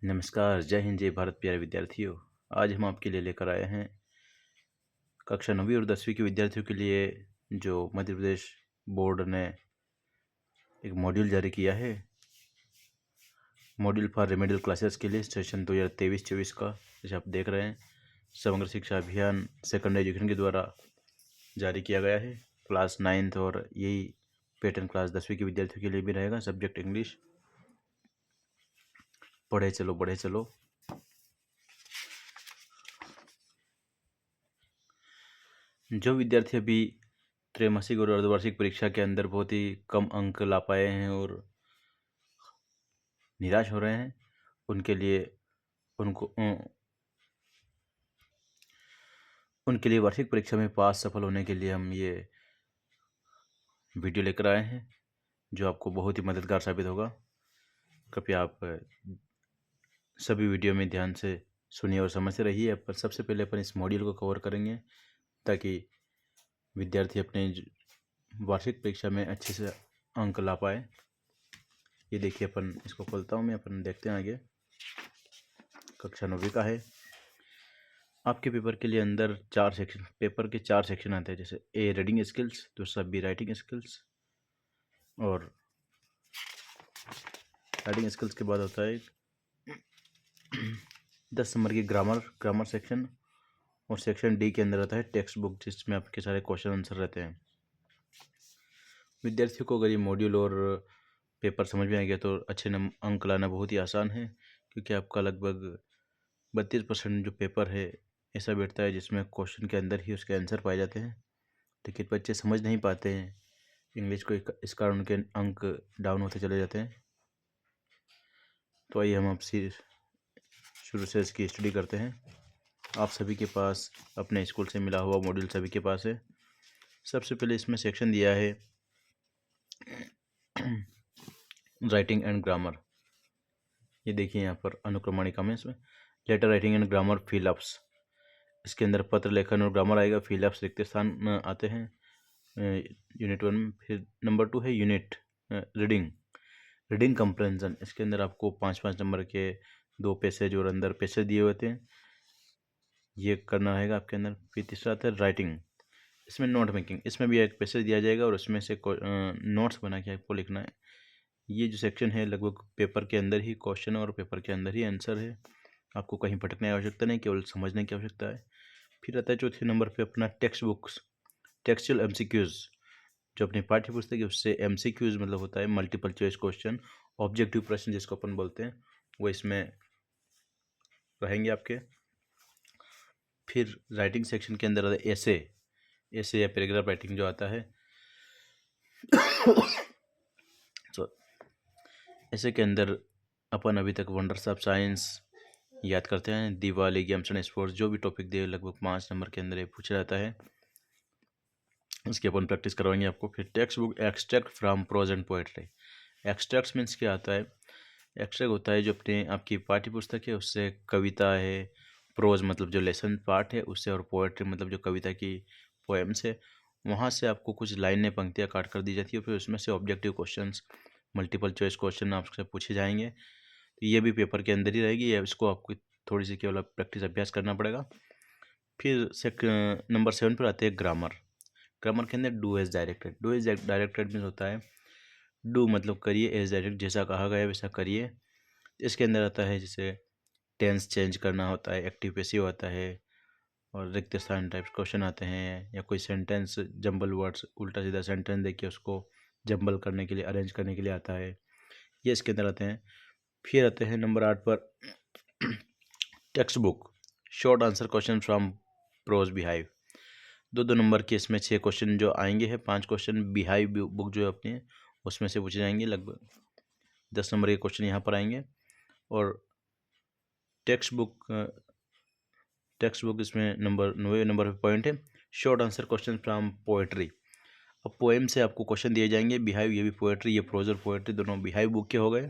नमस्कार, जय हिंद, जय भारत प्यारे विद्यार्थियों। आज हम आपके लिए लेकर आए हैं कक्षा 9वीं और 10वीं के विद्यार्थियों के लिए जो मध्य प्रदेश बोर्ड ने एक मॉड्यूल जारी किया है, मॉड्यूल फॉर रेमेडियल क्लासेस के लिए सेशन 2023-24 का, जैसे आप देख रहे हैं समग्र शिक्षा अभियान सेकेंडरी एजुकेशन के द्वारा जारी किया गया है। क्लास 9th और यही पैटर्न क्लास 10वीं के विद्यार्थियों के लिए भी रहेगा। Subject English. पढ़े चलो बढ़े चलो। जो विद्यार्थी अभी त्रैमासिक और अर्धवार्षिक परीक्षा के अंदर बहुत ही कम अंक ला पाए हैं और निराश हो रहे हैं, उनके लिए वार्षिक परीक्षा में पास सफल होने के लिए हम ये वीडियो लेकर आए हैं, जो आपको बहुत ही मददगार साबित होगा। कृपया आप सभी वीडियो में ध्यान से सुनिए और समझते रहिए। पर सबसे पहले अपन इस मॉड्यूल को कवर करेंगे ताकि विद्यार्थी अपने वार्षिक परीक्षा में अच्छे से अंक ला पाए। ये देखिए, अपन इसको खोलता हूँ मैं, अपन देखते हैं आगे। कक्षा 9वीं का है। आपके पेपर के लिए अंदर पेपर के 4 सेक्शन आते हैं, जैसे ए रीडिंग स्किल्स, दूसरा बी राइटिंग स्किल्स, और राइटिंग स्किल्स के बाद होता है 10 नंबर की ग्रामर सेक्शन, और सेक्शन डी के अंदर आता है टेक्स्ट बुक, जिसमें आपके सारे क्वेश्चन आंसर रहते हैं। विद्यार्थियों को अगर ये मॉड्यूल और पेपर समझ में आ गया तो अच्छे अंक लाना बहुत ही आसान है, क्योंकि आपका लगभग 32% जो पेपर है ऐसा बैठता है जिसमें क्वेश्चन के अंदर ही उसके आंसर पाए जाते हैं। लेकिन बच्चे समझ नहीं पाते हैं इंग्लिश को, इस कारण उनके अंक डाउन होते चले जाते हैं। तो आइए हम आपसे शुरू से इसकी स्टडी करते हैं। आप सभी के पास अपने स्कूल से मिला हुआ मॉड्यूल सभी के पास है। सबसे पहले इसमें सेक्शन दिया है राइटिंग एंड ग्रामर। ये देखिए यहाँ पर अनुक्रमणिका में इसमें letter writing and grammar fill ups, इसके अंदर पत्र लेखन और ग्रामर आएगा। फिलअप्स रिक्त स्थान आते हैं यूनिट 1 में। फिर नंबर 2 है यूनिट रीडिंग कंप्रेंशन। इसके अंदर आपको 5-5 नंबर के 2 पैसेज और अंदर पैसेज दिए होते हैं, ये करना रहेगा आपके अंदर। फिर तीसरा आता है राइटिंग, इसमें नोट मेकिंग, इसमें भी एक पैसेज दिया जाएगा और उसमें से नोट्स बना के आपको लिखना है। ये जो सेक्शन है लगभग पेपर के अंदर ही क्वेश्चन और पेपर के अंदर ही आंसर है, आपको कहीं भटकने की आवश्यकता नहीं, केवल समझने की आवश्यकता है। फिर आता है चौथे नंबर पे अपना टेक्स्ट बुक्स, टेक्सचुअल एमसीक्यूज, जो अपनी पाठ्य पुस्तक है उससे एमसीक्यूज मतलब होता है मल्टीपल चॉइस क्वेश्चन, ऑब्जेक्टिव प्रश्न जिसको अपन बोलते हैं, वो इसमें रहेंगे आपके। फिर राइटिंग सेक्शन के अंदर ऐसे या पैराग्राफ राइटिंग जो आता है तो ऐसे के अंदर अपन अभी तक वंडर्स ऑफ साइंस याद करते हैं, दिवाली, गेम्स एंड स्पोर्ट्स, जो भी टॉपिक दिए लगभग 5 नंबर के अंदर ये पूछा जाता है, इसकी अपन प्रैक्टिस करवाएंगे आपको। फिर textbook extract from prose and poetry. Extracts means क्या आता है? एक्सट्रैक्ट होता है जो अपने आपकी पाठ्य पुस्तक है उससे कविता है, प्रोज मतलब जो लेसन पार्ट है उससे, और पोएट्री मतलब जो कविता की पोएम्स है वहाँ से आपको कुछ लाइनें पंक्तियाँ काट कर दी जाती है। फिर उसमें से objective questions, multiple choice question आपसे पूछे जाएंगे। तो ये भी पेपर के अंदर ही रहेगी, या इसको आपको थोड़ी सी केवल प्रैक्टिस अभ्यास करना पड़ेगा। फिर नंबर 7 पर आते हैं ग्रामर के अंदर डू एज डायरेक्टेड मीन्स होता है डू मतलब करिए, एज डायरेक्ट जैसा कहा गया वैसा करिए। इसके अंदर आता है जैसे टेंस चेंज करना होता है, एक्टिव पैसिव आता है, और रिक्त स्थान टाइप्स क्वेश्चन आते हैं, या कोई सेंटेंस जंबल वर्ड्स, उल्टा सीधा सेंटेंस देखिए उसको जंबल करने के लिए, अरेंज करने के लिए आता है, ये इसके अंदर आते हैं। फिर आते हैं नंबर 8 पर textbook, short answer question from prose beehive. 2-2 number के इसमें 6 क्वेश्चन जो आएंगे हैं, 5 क्वेश्चन बिहाइव बुक जो है अपनी उसमें से पूछे जाएंगे, लगभग 10 नंबर के क्वेश्चन यहाँ पर आएंगे। और टेक्स्ट बुक इसमें 9वें नंबर पे पॉइंट है short answer question from poetry. अब पोएम से आपको क्वेश्चन दिए जाएंगे, बिहाइव ये भी पोएट्री, ये प्रोज और पोएट्री दोनों बिहाइव बुक के हो गए।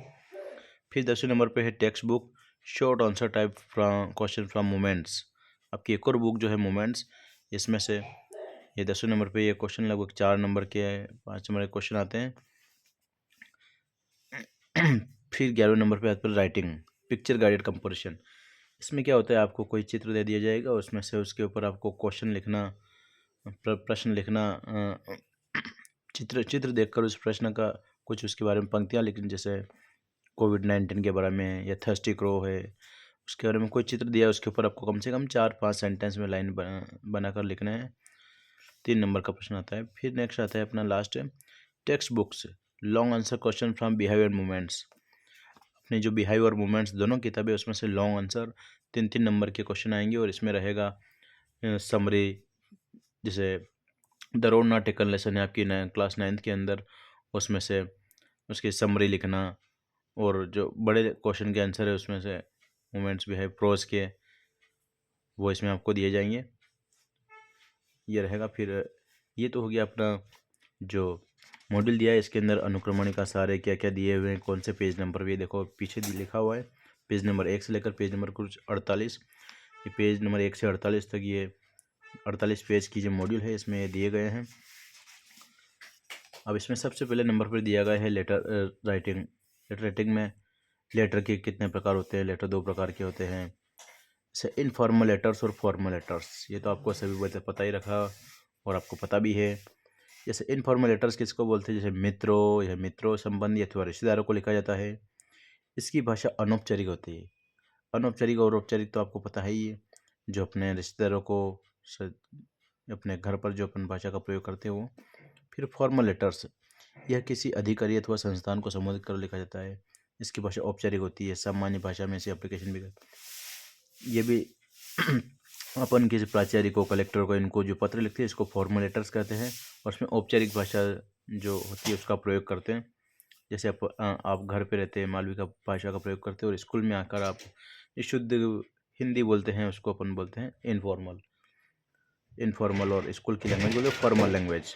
फिर 10वें नंबर पे है text book, short answer type from question from moments. आपकी एक और बुक जो है मोमेंट्स, इसमें से ये 10वें नंबर पे ये क्वेश्चन लगभग 4 नंबर के 5 नंबर के क्वेश्चन आते हैं। फिर 11वें नंबर पे आते हैं राइटिंग, पिक्चर गाइडेड कंपोजिशन। इसमें क्या होता है, आपको कोई चित्र दे दिया जाएगा, उसमें से उसके ऊपर आपको क्वेश्चन लिखना, प्रश्न लिखना, चित्र देखकर उस प्रश्न का कुछ उसके बारे में पंक्तियाँ लिखनी, जैसे कोविड-19 के बारे में या थर्स्टी क्रो है, उसके बारे में कोई चित्र दिया है, उसके ऊपर आपको कम से कम 4-5 सेंटेंस में लाइन बनाकर लिखना है। 3 नंबर का प्रश्न आता है। फिर नेक्स्ट आता है अपना last text books long answer question from behaviour movements. अपने जो बिहेव और मूवमेंट्स दोनों किताबें, उसमें से लॉन्ग आंसर 3-3 नंबर के क्वेश्चन आएंगे, और इसमें रहेगा समरी, जैसे the road not taken lesson है आपकी क्लास 9th के अंदर, उसमें से उसकी समरी लिखना, और जो बड़े क्वेश्चन के आंसर है उसमें से मूवमेंट्स भी है प्रोज के, वो इसमें आपको दिए जाएंगे, ये रहेगा। फिर ये तो हो गया अपना जो मॉड्यूल दिया है, इसके अंदर अनुक्रमणिका सारे क्या क्या दिए हुए हैं, कौन से पेज नंबर भी देखो पीछे भी लिखा हुआ है, पेज नंबर 1 से लेकर पेज नंबर कुछ 48, ये पेज नंबर 1 से 48 तक, ये 48 पेज की जो मॉड्यूल है इसमें ये दिए गए हैं। अब इसमें सबसे पहले नंबर पर दिया गया है लेटर राइटिंग। लेटर राइटिंग में लेटर के कितने प्रकार होते हैं, लेटर 2 प्रकार के होते हैं, जैसे इनफॉर्मल लेटर्स और फॉर्मल लेटर्स, ये तो आपको सभी बच्चे पता ही रखा और आपको पता भी है। जैसे इनफॉर्मल लेटर्स किसको बोलते हैं, जैसे मित्रों या मित्रों संबंधी अथवा रिश्तेदारों को लिखा जाता है। इसकी भाषा अनौपचारिक होती है। अनौपचारिक और औपचारिक तो आपको पता है ही है, जो अपने रिश्तेदारों को अपने घर पर जो अपन भाषा का प्रयोग करते हैं वो। फिर फॉर्मल लेटर्स, यह किसी अधिकारी अथवा संस्थान को संबोधित कर लिखा जाता है। इसकी भाषा औपचारिक होती है, सामान्य भाषा में इसे एप्लीकेशन भी ये भी अपन किसी प्राचार्य को, कलेक्टर को, इनको जो पत्र लिखते हैं इसको फॉर्मल लेटर्स कहते हैं, और उसमें औपचारिक भाषा जो होती है उसका प्रयोग करते हैं। जैसे आप घर पे रहते हैं, मालवी का भाषा का प्रयोग करते हैं, और स्कूल में आकर आप शुद्ध हिंदी बोलते हैं, उसको अपन बोलते हैं इनफॉर्मल। इनफॉर्मल और स्कूल की लैंग्वेज बोलते हैं फॉर्मल लैंग्वेज।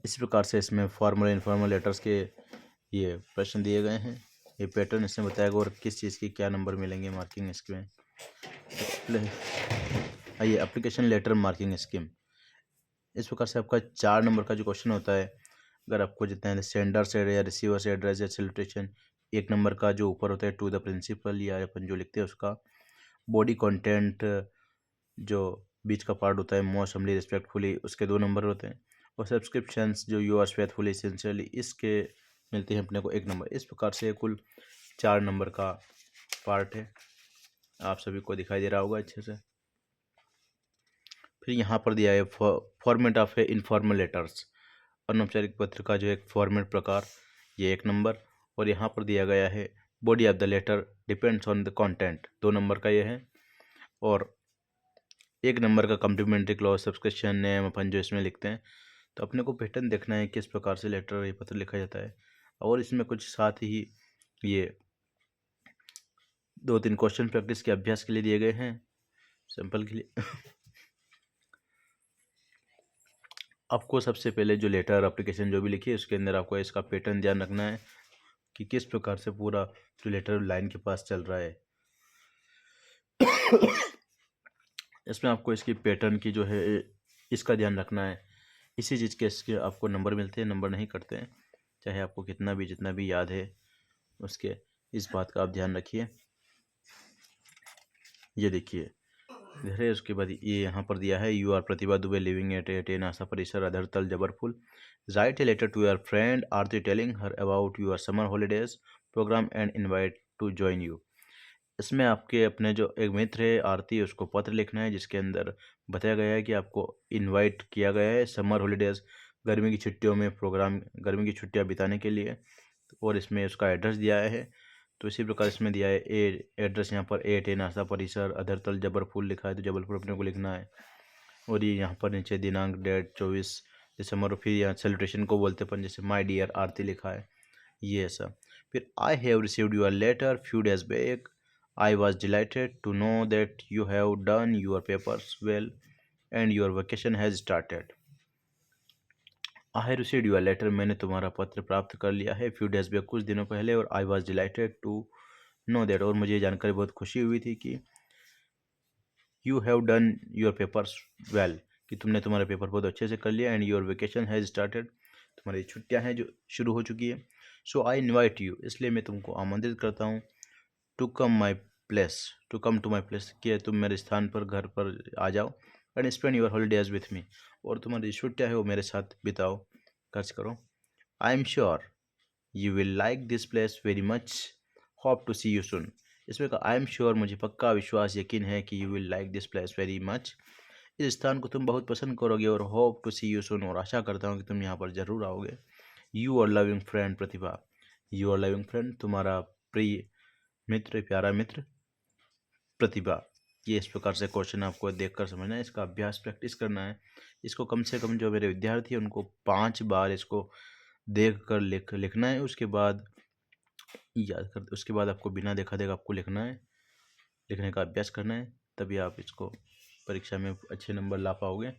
इस प्रकार से इसमें फॉर्मल इनफॉर्मल लेटर्स के ये प्रश्न दिए गए हैं, ये पैटर्न इसमें बताएगा, और किस चीज़ की क्या नंबर मिलेंगे मार्किंग इसमें। आइए एप्लीकेशन लेटर मार्किंग स्कीम। इस प्रकार से आपका 4 नंबर का जो क्वेश्चन होता है, अगर आपको जितना सेंडर से या रिसीवर से एड्रेस या सैल्यूटेशन, 1 नंबर का जो ऊपर होता है टू द प्रिंसिपल, या अपन जो लिखते हैं उसका बॉडी कंटेंट, जो बीच का पार्ट होता है मोस्ट हम्बली रिस्पेक्टफुली, उसके 2 नंबर होते हैं, और सब्सक्रिप्शंस जो यू आर फेथफुली सिंसियरली, इसके मिलते हैं अपने को 1 नंबर। इस प्रकार से कुल 4 नंबर का पार्ट है, आप सभी को दिखाई दे रहा होगा अच्छे से। फिर यहाँ पर दिया है format of A informal letters, अनौपचारिक पत्र का जो एक फॉर्मेट प्रकार, ये 1 नंबर। और यहाँ पर दिया गया है body of the letter depends on the content, 2 number का ये है। और 1 नंबर का कम्प्लीमेंट्री क्लॉज, सब्सक्रिप्शन नेम अपन जो इसमें लिखते हैं, तो अपने को पैटर्न देखना है किस प्रकार से लेटर ये पत्र लिखा जाता है। और इसमें कुछ साथ ही ये 2-3 क्वेश्चन प्रैक्टिस के अभ्यास के लिए दिए गए हैं, सैंपल के लिए। आपको सबसे पहले जो लेटर एप्लीकेशन जो भी लिखी है उसके अंदर आपको इसका पैटर्न ध्यान रखना है कि किस प्रकार से पूरा जो लेटर लाइन के पास चल रहा है। इसमें आपको इसकी पैटर्न की जो है इसका ध्यान रखना है। इसी चीज़ के इसके आपको नंबर मिलते हैं, नंबर नहीं कटते हैं, चाहे आपको कितना भी जितना भी याद है उसके, इस बात का आप ध्यान रखिए। ये देखिए इधर है, उसके बाद ये यहाँ पर दिया है, you are Pratibha Dubey living at a नासा परिसर Adhartal Jabalpur, write a letter to your friend Aarti telling her about your summer holidays programme and invite to join you. इसमें आपके अपने जो एक मित्र है आरती, उसको पत्र लिखना है जिसके अंदर बताया गया है कि आपको इनवाइट किया गया है समर हॉलीडेज, गर्मी की छुट्टियों में प्रोग्राम, गर्मी की छुट्टियां बिताने के लिए, और इसमें उसका एड्रेस दिया है। तो इसी प्रकार इसमें दिया है एड्रेस यहाँ पर 8 ए नासा परिसर अधरतल जबलपुर लिखा है, तो जबलपुर अपने को लिखना है। और ये यहाँ पर नीचे दिनांक डेट 24 दिसंबर, फिर यहाँ सेलिब्रेशन को बोलते अपन, जैसे माई डियर आरती लिखा है, ये ऐसा। फिर I have received your letter few days back, I was delighted to know that you have done your papers well and your vacation has started. I have received your letter, मैंने तुम्हारा पत्र प्राप्त कर लिया है, फ्यू डेज बैक कुछ दिनों पहले, और I was delighted to know that, और मुझे जानकर बहुत खुशी हुई थी कि you have done your papers well, कि तुमने तुम्हारा पेपर बहुत अच्छे से कर लिया, and your vacation has started, तुम्हारी छुट्टियां हैं जो शुरू हो चुकी है। सो आई इन्वाइट यू, इसलिए मैं तुमको आमंत्रित करता हूँ, to come my place, to come to my place, कि तुम मेरे स्थान पर, घर पर आ जाओ, and spend your holidays with me, और तुम्हारी छुट्टियाँ है वो मेरे साथ बिताओ, खर्च करो। I am sure you will like this place very much, hope to see you soon. इसमें का आई एम श्योर, मुझे पक्का विश्वास यकीन है कि you will like this place very much, इस स्थान को तुम बहुत पसंद करोगे, और hope to see you soon, और आशा करता हूँ कि तुम यहाँ पर जरूर आओगे। You are loving friend Pratibha, you are loving friend, तुम्हारा प्रिय मित्र, प्यारा मित्र प्रतिभा। ये इस प्रकार से क्वेश्चन आपको देखकर समझना है, इसका अभ्यास प्रैक्टिस करना है। इसको कम से कम जो मेरे विद्यार्थी हैं उनको 5 बार इसको देख कर लिखना है, उसके बाद याद कर, उसके बाद आपको बिना देखा देखा आपको लिखना है, लिखने का अभ्यास करना है, तभी आप इसको परीक्षा में अच्छे नंबर ला पाओगे।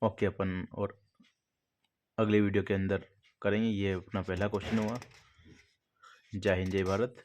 ओके, अपन और अगले वीडियो के अंदर करेंगे। ये अपना पहला क्वेश्चन हुआ। जय हिंद, जय भारत।